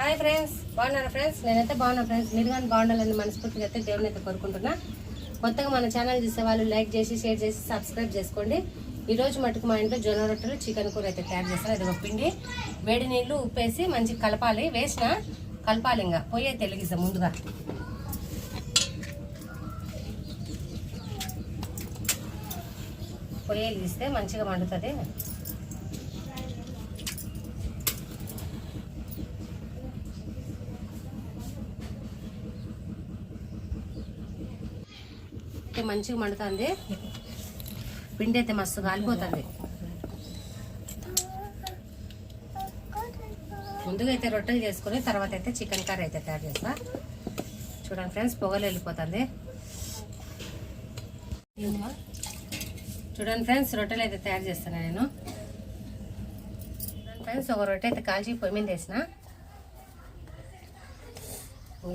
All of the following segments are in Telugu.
హాయ్ ఫ్రెండ్స్, బాగున్నారా ఫ్రెండ్స్? నేనైతే బాగున్నా ఫ్రెండ్స్. మీరు కానీ బాగుండాలని మనస్ఫూర్తిగా అయితే దేవుని అయితే కోరుకుంటున్నా. కొత్తగా మన ఛానల్ చూసే వాళ్ళు లైక్ చేసి షేర్ చేసి సబ్స్క్రైబ్ చేసుకోండి. ఈ రోజు మటుకు మా ఇంట్లో జొన్న రొట్టెలు చికెన్ కూర అయితే తయారు చేస్తాను. ఇది ఒక పిండి వేడి నీళ్ళు ఉప్పేసి మంచిగా కలపాలి. వేసిన కలపాలి, ఇంకా పొయ్యి అయితే వెలిగిస్తాం. ముందుగా పొయ్యి వెలిగిస్తే మంచిగా మండుతుంది. మంచిగా మండుతుంది. పిండి అయితే మస్తు కాలిపోతుంది. ముందుగా అయితే రొట్టెలు చేసుకుని తర్వాత అయితే చికెన్ కర్రీ అయితే తయారు చేస్తా. చూడండి ఫ్రెండ్స్, పొగలు వెళ్ళిపోతుంది. చూడండి ఫ్రెండ్స్, రొట్టెలు అయితే తయారు చేస్తాను నేను. చూడండి ఫ్రెండ్స్, ఒక రొట్టె అయితే కాల్చి పొయ్యి మీద వేసిన.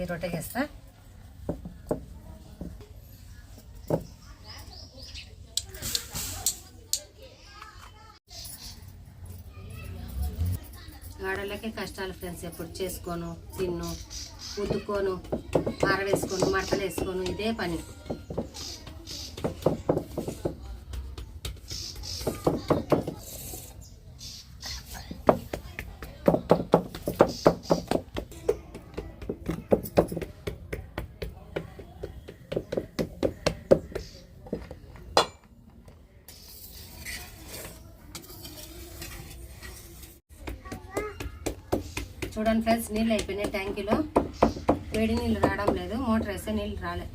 ఈ రొట్టె చేస్తా. ఆడళ్ళకే కష్టాలు ఫ్రెండ్స్. ఎప్పుడు చేసుకోను, తిన్ను, ఉతుక్కోను, ఆరవేసుకోను, మడతలు వేసుకోను, ఇదే పని. చూడండి ఫ్రెండ్స్, నీళ్ళు అయిపోయినాయి. ట్యాంకీలో వేడి నీళ్ళు రావడం లేదు. మోటార్ వేస్తే నీళ్ళు రాలే.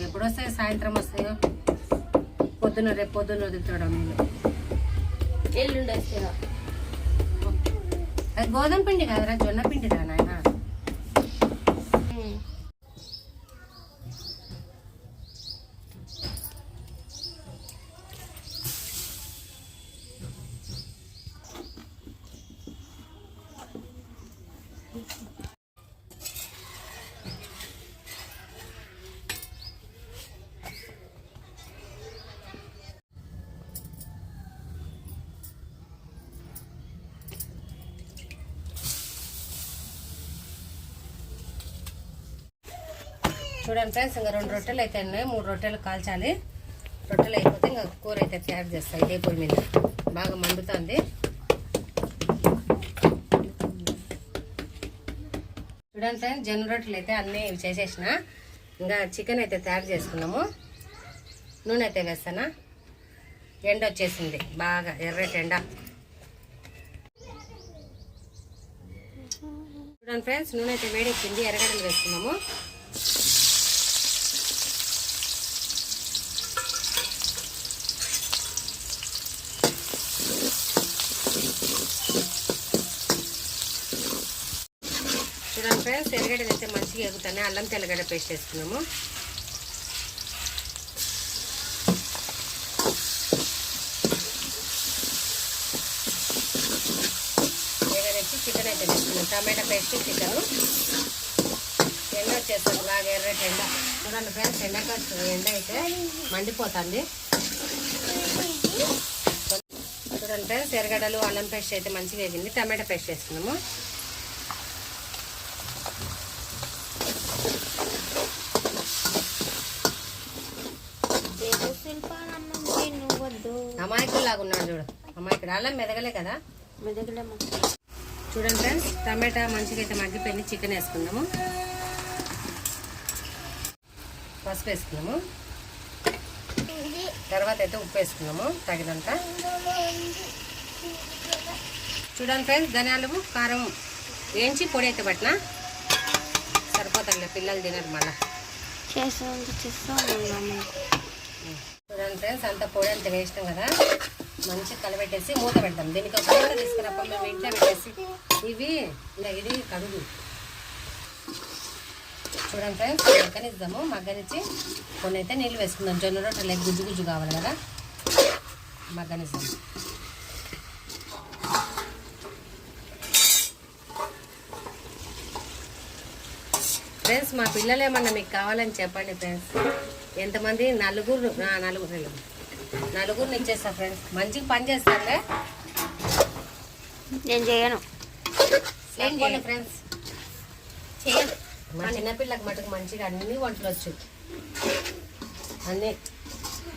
ఎప్పుడు వస్తాయో, సాయంత్రం వస్తాయో, రేపు పొద్దున్న వదులుతాడం నీళ్ళు. ఎల్లుండి వస్తాయో. అది గోధుమ పిండి కాదురా, జొన్న పిండి రా నాయన. చూడండి ఫ్రెండ్స్, ఇంకా 2 రొట్టెలు అయితే ఉన్నాయి. 3 రొట్టెలు కాల్చాలి. రొట్టెలు అయిపోతే ఇంకా కూర అయితే తయారు చేస్తాయి. ఇదే పొయ్యి మీద బాగా మండుతుంది. చూడండి ఫ్రెండ్స్, జొన్న రొట్టెలు అయితే అన్నీ చేసేసిన. ఇంకా చికెన్ అయితే తయారు చేసుకున్నాము. నూనె అయితే వేస్తానా. ఎండ వచ్చేసింది, బాగా ఎర్రటి ఎండ. చూడండి ఫ్రెండ్స్, నూనె అయితే వేడెక్కింది. ఎర్రగడ్డలు వేసుకున్నాము. చూడండి ఫ్రెండ్స్, ఎర్రగడ్డలు అయితే మంచిగా ఎగుతాయి. అల్లం తెల్లగడ్డ పేస్ట్ వేసుకున్నాము. ఎగరేసి చికెన్ అయితే వేసుకున్నాం. టమాటా పేస్ట్, చికెన్. ఎండ వచ్చేస్తుంది బాగా ఎర్రటి ఎండ. చూడండి ఫ్రెండ్స్, ఎండ అయితే మండిపోతుంది. చూడండి ఫ్రెండ్స్, ఎర్రగడ్డలు అల్లం పేస్ట్ అయితే మంచిగా వేగింది. టమాటా పేస్ట్ వేసుకున్నాము. అమాయకులాగా ఉన్నాడు చూడు. అమాయకుడు అల్లం మెదగలే కదా, మెదగలే. చూడండి ఫ్రెండ్స్, టమాటా మంచిగా అయితే మగ్గిపోయింది. చికెన్ వేసుకున్నాము. పసుపు వేసుకున్నాము. తర్వాత అయితే ఉప్పు వేసుకున్నాము తగినంత. చూడండి ఫ్రెండ్స్, ధనియాలు, కారం వేయించి పొడి అయితే పట్టిన. సరిపోతుంది, పిల్లలు తినరు మళ్ళా. చూడండి ఫ్రెండ్స్, అంత పొడి అంత వేసినాం కదా. మంచిగా కలబెట్టేసి మూత పెడతాం. దీనికి ఒక మూత తీసుకున్నప్పుడు మేము ఇంట్లో పెట్టేసి ఇది కడుగు. చూడండి ఫ్రెండ్స్, మగ్గనిద్దాము. మగ్గనిచ్చి కొన్ని అయితే నీళ్ళు వేసుకుందాం. జొన్న రొట్టెలు గుజ్జు గుజ్జు కావాలి కదా, మగ్గనిద్దాం. ఫ్రెండ్స్, మా పిల్లలు ఏమన్నా మీకు కావాలని చెప్పండి ఫ్రెండ్స్. ఎంతమంది? నలుగురిని ఇచ్చేస్తా ఫ్రెండ్స్. మంచిగా పని చేస్తానులే. నేను చేయను. లేకపోతే ఫ్రెండ్స్ చేయాలి. మా చిన్నపిల్లకి మటుకు మంచిగా అన్ని వంటలు వచ్చు. అన్ని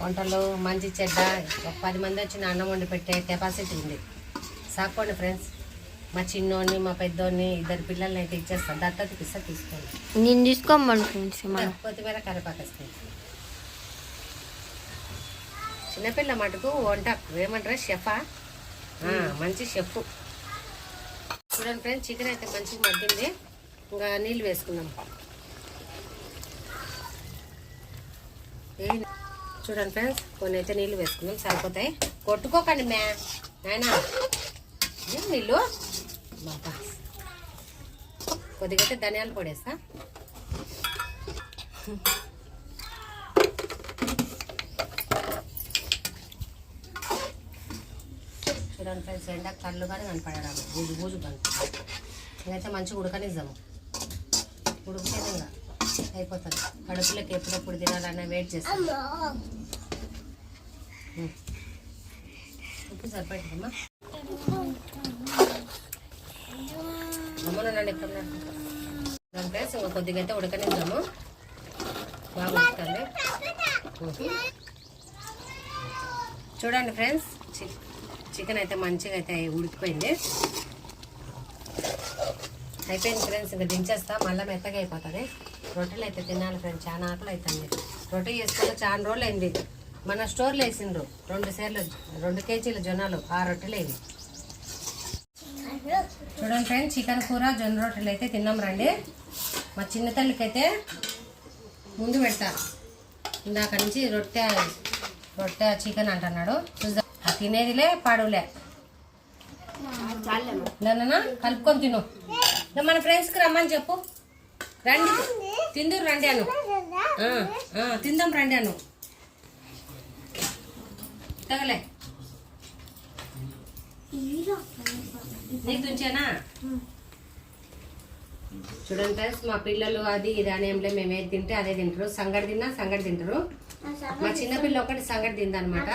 వంటలు మంచి చెడ్డ ఒక 10 మంది వచ్చిన అన్నం వండి పెట్టే కెపాసిటీ ఉంది. సాకోండి ఫ్రెండ్స్. మా చిన్నోడిని మా పెద్దోడిని 2 పిల్లల్ని అయితే ఇచ్చేస్తాను. దత్తతకి ఇస్తా, తీసుకోండి. నేను తీసుకోమను ఫ్రెండ్స్. మనం కొత్తిమీర కరివేపాకు వేస్తాను. చిన్నపిల్ల మటుకు వంట ఏమంటారా, షెఫా, మంచి షెఫ్. చూడండి ఫ్రెండ్స్, చికెన్ అయితే మంచిగా మగ్గింది. ఇంకా నీళ్ళు వేసుకుందాం. చూడండి ఫ్రెండ్స్, కొన్ని అయితే నీళ్ళు వేసుకుందాం, సరిపోతాయి. కొట్టుకోకండి నాయనా. నీళ్ళు బాబా. కొద్దిగా అయితే ధనియాల పొడి వేస్తా. చూడండి ఫ్రెండ్స్, ఎండ కళ్ళు కానీ కనపడరాదు, బూజు బూజు కనుక. ఇదైతే మంచిగా ఉడకనిద్దాము. ఉడికితే ఇంకా అయిపోతుంది. కడుపులోకి ఎప్పుడెప్పుడు తినాలన్నా వెయిట్ చేస్తాం. ఉప్పు సరిపోతుందమ్మా. అమ్మనండి ఎక్కడ దాని ఫ్రెండ్స్ ఇంకా కొద్దిగా అయితే ఉడకనిద్దాము. బాగా ఉడుకుతుంది. చూడండి ఫ్రెండ్స్, చికెన్ అయితే మంచిగా అయితే ఉడికిపోయింది. అయిపోయింది ఫ్రెండ్స్, ఇంకా దించేస్తా. మళ్ళీ మెత్తగా అయిపోతుంది. రొట్టెలు అయితే తినాలి ఫ్రెండ్స్, చాలా ఆకలి అవుతుంది. రొట్టె చేసుకుంటే చాలా రోజులు అయింది. మన స్టోర్లో వేసిండ్రు 2 కేజీల జొన్నలు, ఆ రొట్టెలు అయింది. చూడండి ఫ్రెండ్స్, చికెన్ కూర జొన్న రొట్టెలు అయితే తిన్నాం రండి. మా చిన్న తల్లికి అయితే ముందు పెడతా. ఇందాక నుంచి రొట్టె చికెన్ అంటున్నాడు. చూద్దాం, తినేదిలే పాడులే. నాన్న కలుపుకొని తిను. మన ఫ్రెండ్స్కి రమ్మని చెప్పు. రండి తిందురు రండి అను. తిందాం రండి అను. తగలే నీకు తుంచేనా. చూడండి ఫ్రెండ్స్, మా పిల్లలు అది ఇది అని ఏంలే, మేము ఏది తింటే అదే తింటారు. సంగడి తిన్నా సంగడి తింటారు. మా చిన్నపిల్ల ఒకటి సంగడి తిందనమాట.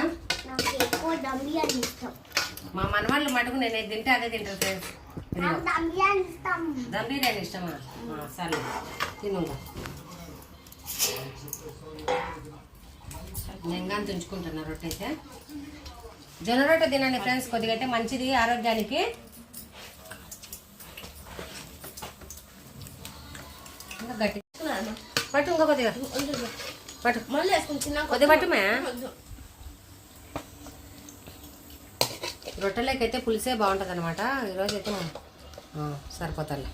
మా మనవాళ్ళు మటుకు నేను ఏది తింటే అదే తింటారు ఫ్రెండ్స్. దమ్ బిర్యానీ ఇష్టమా? సరే తిను. నేను కానీ తుంచుకుంటున్నా రొట్టె అయితే. జొన్న రొట్టె తినండి ఫ్రెండ్స్, కొద్దిగా అయితే మంచిది ఆరోగ్యానికి. గట్టి పట్టు, ఇంకో కొద్దిగా పట్టు, కొద్దిగా పట్టుమే. రొట్టెలకైతే పులిసే బాగుంటుంది అనమాట. ఈరోజు అయితే సరిపోతాను.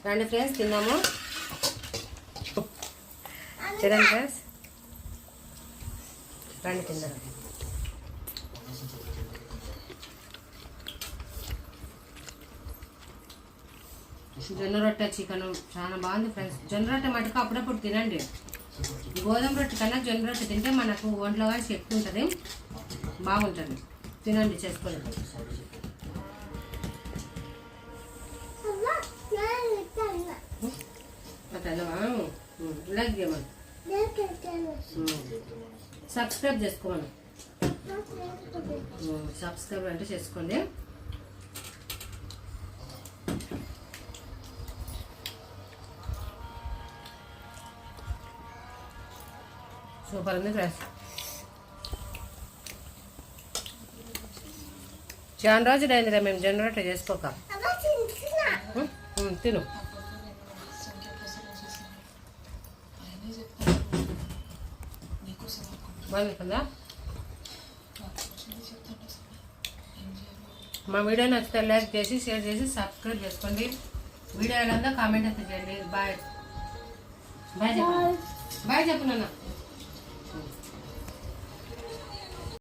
రండి ఫ్రెండ్స్ తిందాము. చూడండి ఫ్రెండ్స్, రండి తిందాం. జొన్న రొట్టె చికెన్ చాలా బాగుంది ఫ్రెండ్స్. జొన్న రొట్టె మటుకు అప్పుడప్పుడు తినండి. గోధుమ రొట్టె కన్నా జొన్న రొట్టె తింటే మనకు ఒంట్లో కానీ శక్తి ఉంటుంది, బాగుంటుంది. తినండి చేసుకోండి. లైక్ చేయమని, సబ్స్క్రైబ్ చేసుకోమని. సబ్స్క్రైబ్ అంటే చేసుకోండి. సూపర్ ఉంది ఫ్రెండ్స్. చాలా రోజులు అయిందిరా మేము జొన్న రొట్టె చేసుకోక. తిను. బాగుంది కదా. మా వీడియో నచ్చితే లైక్ చేసి షేర్ చేసి సబ్స్క్రైబ్ చేసుకోండి. వీడియో ఎలా ఉందో కామెంట్ అయితే చేయండి. బాయ్ బాయ్ చెప్పు. బాయ్ చెప్పు నాన్న.